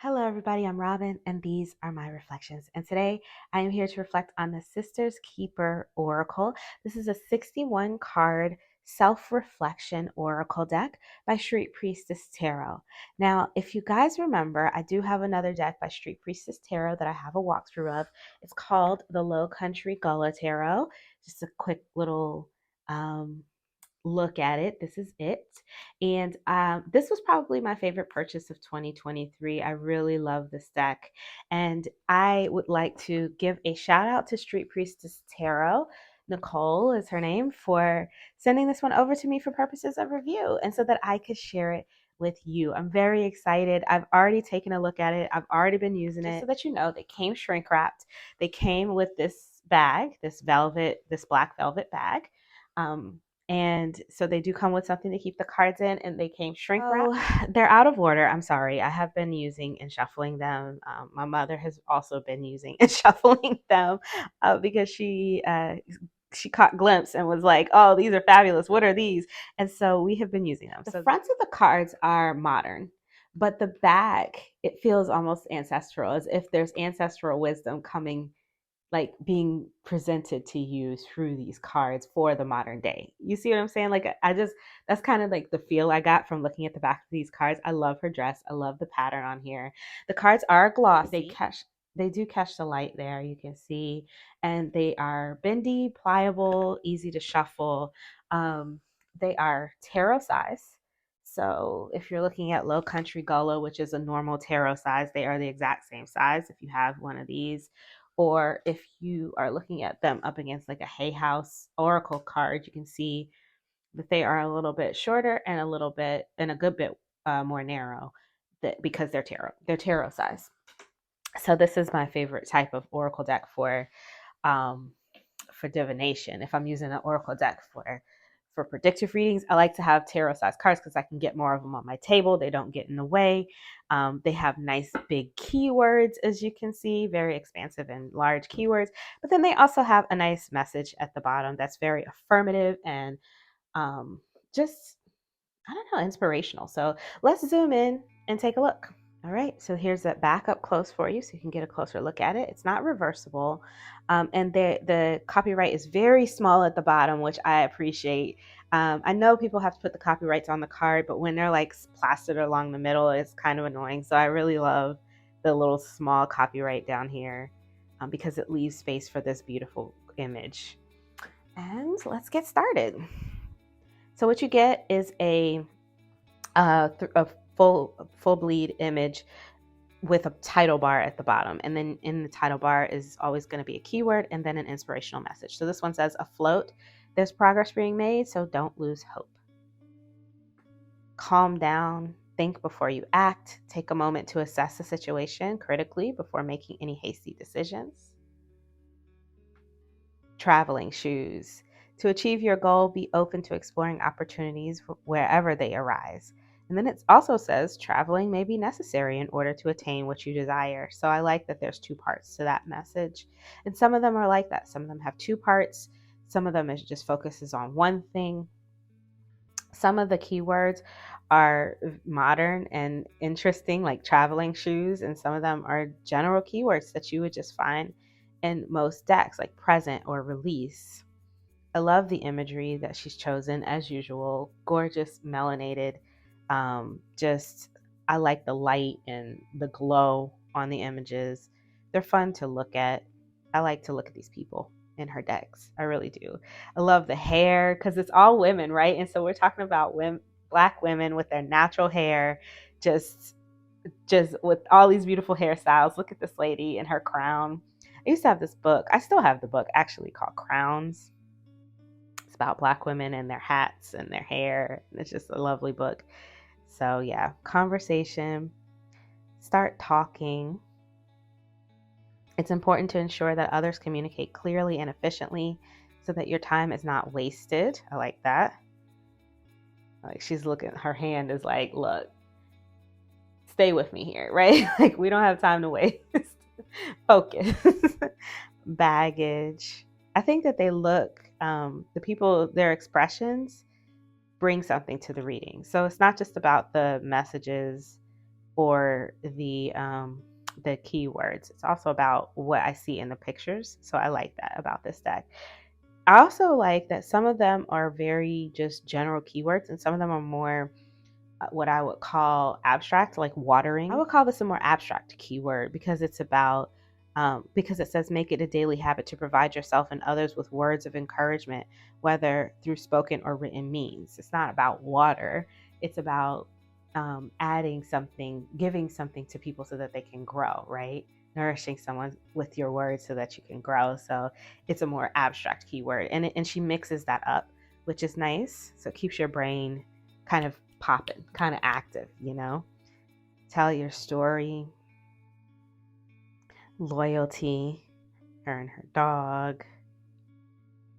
Hello, everybody. I'm Robin, and these are my reflections. And today I am here to reflect on the Sisters Keeper Oracle. This is a 61 card self reflection oracle deck by Street Priestess Tarot. Now, if you guys remember, I do have another deck by Street Priestess Tarot that I have a walkthrough of. It's called the Low Country Gullah Tarot. Just a quick little look at it. This is it. And this was probably my favorite purchase of 2023. I really love this deck. And I would like to give a shout out to Street Priestess Tarot. Nicole is her name, for sending this one over to me for purposes of review and so that I could share it with you. I'm very excited. I've already taken a look at it. I've already been using it. So that you know, they came shrink wrapped. They came with this bag, this black velvet bag. And so they do come with something to keep the cards in, and they came shrink wrapped. Oh, they're out of order. I'm sorry. I have been using and shuffling them. My mother has also been using and shuffling them because she caught glimpse and was like, "Oh, these are fabulous. What are these?" And so we have been using them. The fronts of the cards are modern, but the back, it feels almost ancestral, as if there's ancestral wisdom coming, like being presented to you through these cards for the modern day. You see what I'm saying? Like, that's kind of like the feel I got from looking at the back of these cards. I love her dress. I love the pattern on here. The cards are glossy. They do catch the light there, you can see, and they are bendy, pliable, easy to shuffle. They are tarot size. So if you're looking at Low Country Gullah, which is a normal tarot size, they are the exact same size if you have one of these. Or if you are looking at them up against like a Hay House Oracle card, you can see that they are a little bit shorter and a good bit more narrow, because they're tarot size. So this is my favorite type of Oracle deck um, for divination. If I'm using an Oracle deck for predictive readings, I like to have tarot size cards because I can get more of them on my table. They don't get in the way. They have nice big keywords, as you can see, very expansive and large keywords. But then they also have a nice message at the bottom that's very affirmative and just, I don't know, inspirational. So let's zoom in and take a look. All right, so here's that back up close for you so you can get a closer look at it. It's not reversible. And the copyright is very small at the bottom, which I appreciate. I know people have to put the copyrights on the card, but when they're like plastered along the middle, it's kind of annoying. So I really love the little small copyright down here because it leaves space for this beautiful image. And let's get started. So what you get is a full bleed image with a title bar at the bottom, and then in the title bar is always going to be a keyword and then an inspirational message. So this one says, afloat, there's progress being made, so don't lose hope. Calm down, think before you act, take a moment to assess the situation critically before making any hasty decisions. Traveling shoes, to achieve your goal, be open to exploring opportunities wherever they arise. And then it also says traveling may be necessary in order to attain what you desire. So I like that there's two parts to that message. And some of them are like that. Some of them have two parts. Some of them is just focuses on one thing. Some of the keywords are modern and interesting, like traveling shoes. And some of them are general keywords that you would just find in most decks, like present or release. I love the imagery that she's chosen, as usual. Gorgeous, melanated. I like the light and the glow on the images. They're fun to look at. I like to look at these people in her decks. I really do. I love the hair because it's all women, right? And so we're talking about Black women with their natural hair, just with all these beautiful hairstyles. Look at this lady and her crown. I used to have this book. I still have the book, actually, called Crowns. It's about Black women and their hats and their hair. It's just a lovely book. So yeah, conversation, start talking. It's important to ensure that others communicate clearly and efficiently so that your time is not wasted. I like that. Like, she's looking, her hand is like, look, stay with me here, right? Like, we don't have time to waste. Focus. Baggage. I think that they look, the people, their expressions bring something to the reading. So it's not just about the messages or the keywords. It's also about what I see in the pictures. So I like that about this deck. I also like that some of them are very just general keywords, and some of them are more what I would call abstract, like watering. I would call this a more abstract keyword because it's about, because it says make it a daily habit to provide yourself and others with words of encouragement, whether through spoken or written means. It's not about water, it's about adding something, giving something to people so that they can grow, right? Nourishing someone with your words so that you can grow. So it's a more abstract keyword. And she mixes that up, which is nice. So it keeps your brain kind of popping, kind of active, Tell your story, loyalty, her and her dog,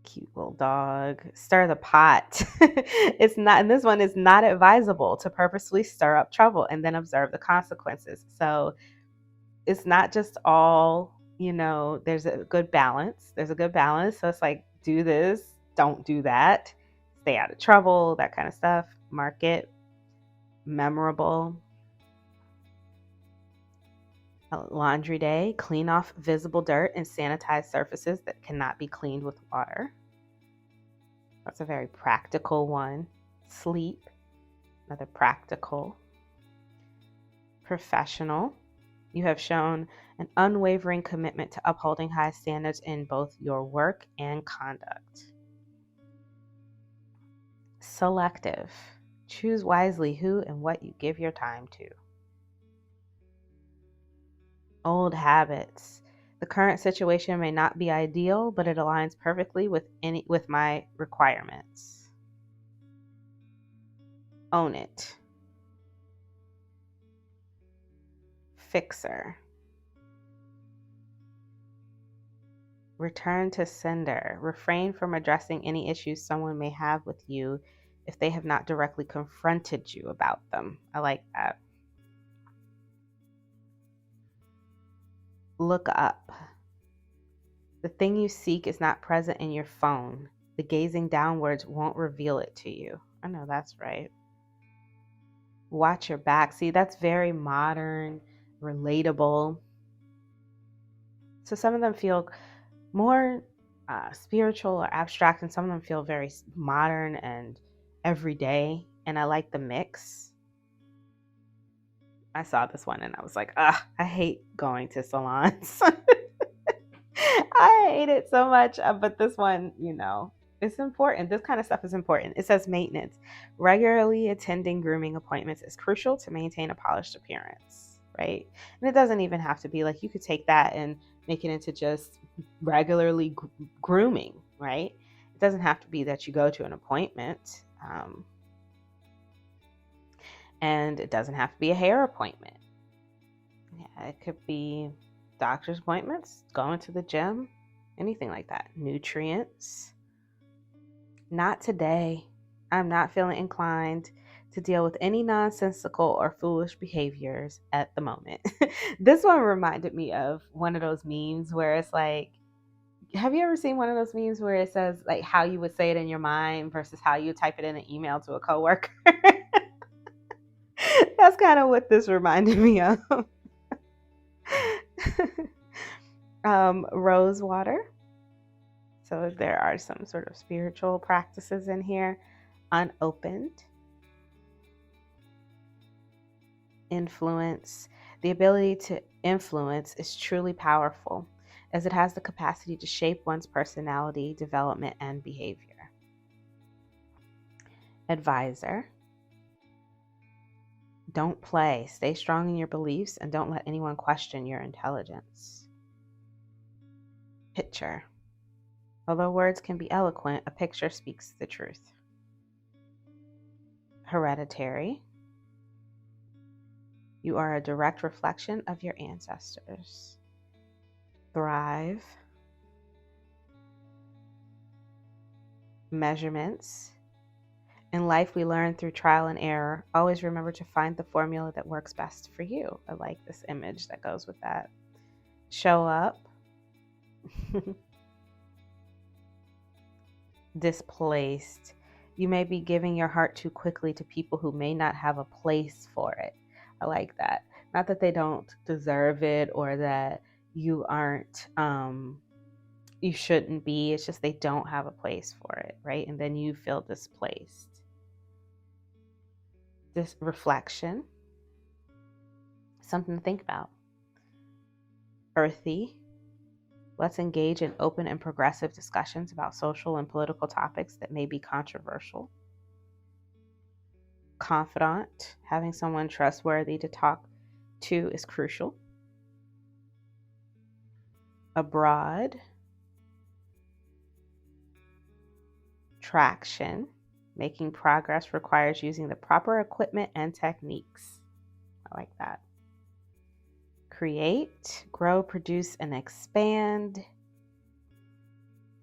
cute little dog, stir the pot. It's not, and this one is not advisable to purposely stir up trouble and then observe the consequences. So it's not just all, there's a good balance. There's a good balance. So it's like, do this, don't do that, stay out of trouble, that kind of stuff. Mark it memorable. Laundry day, clean off visible dirt and sanitize surfaces that cannot be cleaned with water. That's a very practical one. Sleep, another practical. Professional, you have shown an unwavering commitment to upholding high standards in both your work and conduct. Selective, choose wisely who and what you give your time to. Old habits. The current situation may not be ideal, but it aligns perfectly with my requirements. Own it. Fixer. Return to sender. Refrain from addressing any issues someone may have with you if they have not directly confronted you about them. I like that. Look up. The thing you seek is not present in your phone. The gazing downwards won't reveal it to you. I know that's right. Watch your back. See, that's very modern, relatable. So some of them feel more spiritual or abstract, and some of them feel very modern and everyday. And I like the mix. I saw this one and I was like, I hate going to salons. I hate it so much. But this one, it's important. This kind of stuff is important. It says maintenance. Regularly attending grooming appointments is crucial to maintain a polished appearance, right? And it doesn't even have to be like, you could take that and make it into just regularly grooming, right? It doesn't have to be that you go to an appointment. And it doesn't have to be a hair appointment. Yeah, it could be doctor's appointments, going to the gym, anything like that. Nutrients. Not today. I'm not feeling inclined to deal with any nonsensical or foolish behaviors at the moment. This one reminded me of one of those memes where it's like, have you ever seen one of those memes where it says like how you would say it in your mind versus how you type it in an email to a coworker? That's kind of what this reminded me of. Rose water. So there are some sort of spiritual practices in here. Unopened. Influence. The ability to influence is truly powerful, as it has the capacity to shape one's personality, development, and behavior. Advisor. Don't play. Stay strong in your beliefs and don't let anyone question your intelligence. Picture. Although words can be eloquent, a picture speaks the truth. Hereditary. You are a direct reflection of your ancestors. Thrive. Measurements. In life, we learn through trial and error. Always remember to find the formula that works best for you. I like this image that goes with that. Show up. Displaced. You may be giving your heart too quickly to people who may not have a place for it. I like that. Not that they don't deserve it or that you aren't, you shouldn't be. It's just they don't have a place for it, right? And then you feel displaced. This reflection, something to think about. Earthy. Let's engage in open and progressive discussions about social and political topics that may be controversial. Confidant, having someone trustworthy to talk to is crucial. Abroad, traction, making progress requires using the proper equipment and techniques. I like that. Create, grow, produce, and expand.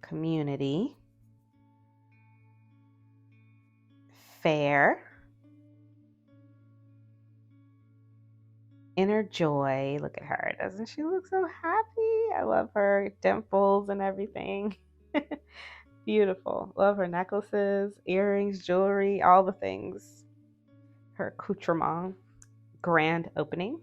Community. Fair. Inner joy. Look at her. Doesn't she look so happy? I love her dimples and everything. Beautiful. Love her necklaces, earrings, jewelry, all the things. Her accoutrement. Grand opening.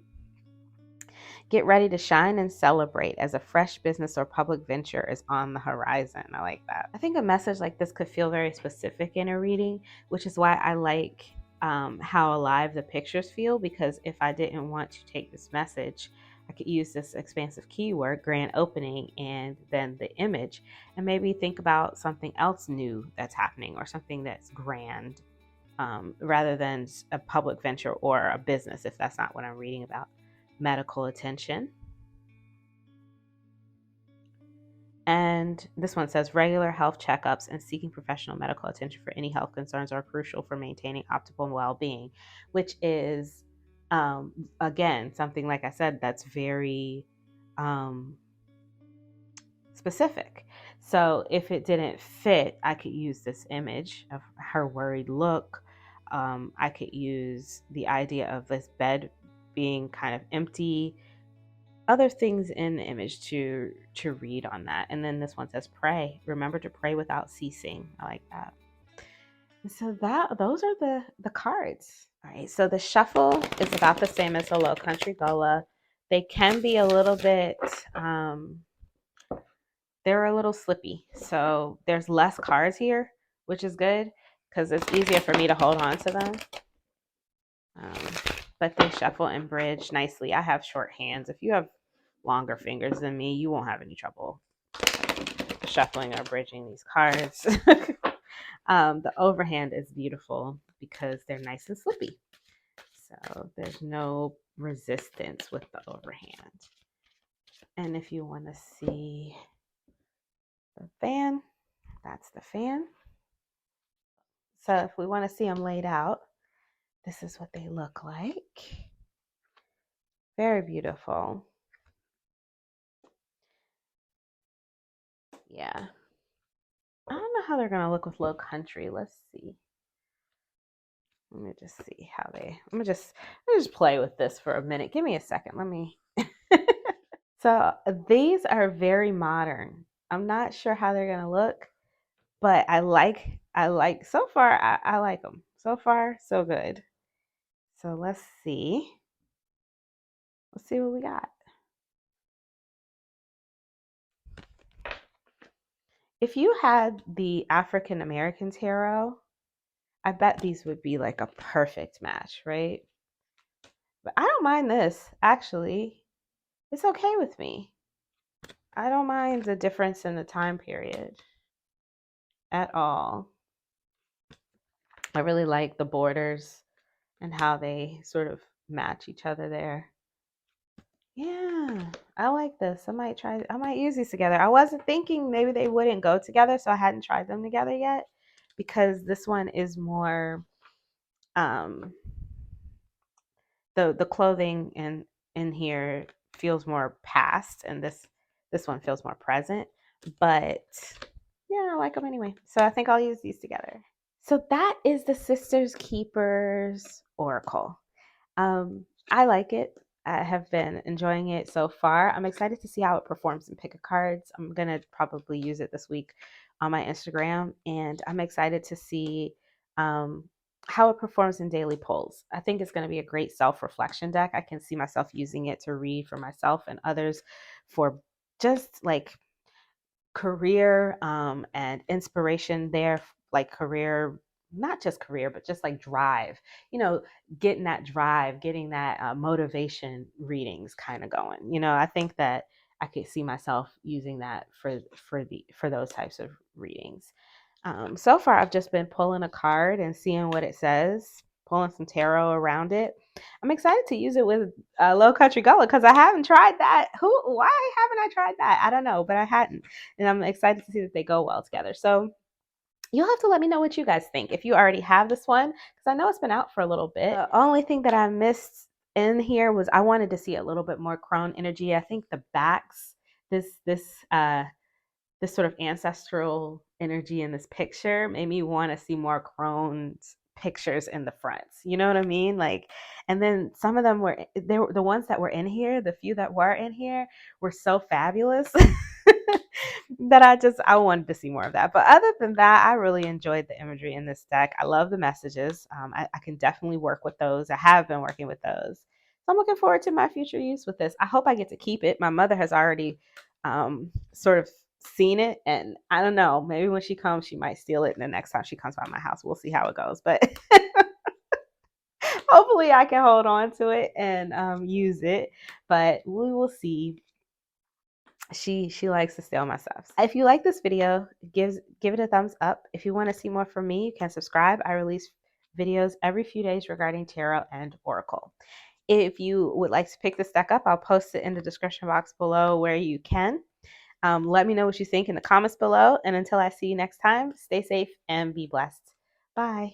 Get ready to shine and celebrate as a fresh business or public venture is on the horizon. I like that. I think a message like this could feel very specific in a reading, which is why I like how alive the pictures feel, because if I didn't want to take this message, I could use this expansive keyword, grand opening, and then the image, and maybe think about something else new that's happening or something that's grand, rather than a public venture or a business, if that's not what I'm reading about. Medical attention. And this one says regular health checkups and seeking professional medical attention for any health concerns are crucial for maintaining optimal well-being, which is, again, something, like I said, that's very specific. So if it didn't fit, I could use this image of her worried look. I could use the idea of this bed being kind of empty, other things in the image to read on that. And then this one says pray. Remember to pray without ceasing. I like that. And so those are the cards. All right. So the shuffle is about the same as the Low Country Gola. They can be a little bit they're a little slippy. So there's less cards here, which is good because it's easier for me to hold on to them. But they shuffle and bridge nicely. I have short hands. If you have longer fingers than me, you won't have any trouble shuffling or bridging these cards. The overhand is beautiful because they're nice and slippy. So there's no resistance with the overhand. And if you want to see the fan, that's the fan. So if we want to see them laid out, this is what they look like. Very beautiful. Yeah. I don't know how they're going to look with Low Country. Let's see. Let me just see how they, I'm gonna just play with this for a minute. Give me a second. Let me. So these are very modern. I'm not sure how they're going to look, but I like, so far, I like them. So far, so good. So let's see. Let's see what we got. If you had the African American tarot, I bet these would be like a perfect match, right? But I don't mind this, actually. It's okay with me. I don't mind the difference in the time period at all. I really like the borders and how they sort of match each other there. Yeah, I like this. I might use these together. I wasn't thinking maybe they wouldn't go together, so I hadn't tried them together yet, because this one is more the clothing in here feels more past, and this one feels more present. But yeah, I like them anyway. So I think I'll use these together. So that is the Sisters Keepers Oracle. I like it. I have been enjoying it so far. I'm excited to see how it performs in pick a cards. I'm gonna probably use it this week on my Instagram, and I'm excited to see how it performs in daily polls. I think it's going to be a great self-reflection deck. I can see myself using it to read for myself and others for just like career and inspiration there, like career, not just career, but just like drive, getting that drive, getting that motivation readings kind of going. I think that I could see myself using that for those types of readings. So far, I've just been pulling a card and seeing what it says, pulling some tarot around it. I'm excited to use it with Low Country Gullah because I haven't tried that. Why haven't I tried that? I don't know, but I hadn't. And I'm excited to see that they go well together. So you'll have to let me know what you guys think if you already have this one, because I know it's been out for a little bit. The only thing that I missed in here was I wanted to see a little bit more crone energy. I think the backs, this sort of ancestral energy in this picture made me want to see more crones pictures in the fronts. You know what I mean? Like, and then some of them were the ones that were in here, the few that were in here were so fabulous that I wanted to see more of that. But other than that, I really enjoyed the imagery in this deck. I love the messages. I can definitely work with those. I have been working with those. So I'm looking forward to my future use with this. I hope I get to keep it. My mother has already sort of seen it, and I don't know, maybe when she comes she might steal it, and the next time she comes by my house we'll see how it goes, but hopefully I can hold on to it and use it, but we will see. She likes to steal my stuff. If you like this video, give it a thumbs up. If you want to see more from me, you can subscribe. I release videos every few days regarding tarot and oracle. If you would like to pick this deck up, I'll post it in the description box below where you can. Let me know what you think in the comments below. And until I see you next time, stay safe and be blessed. Bye.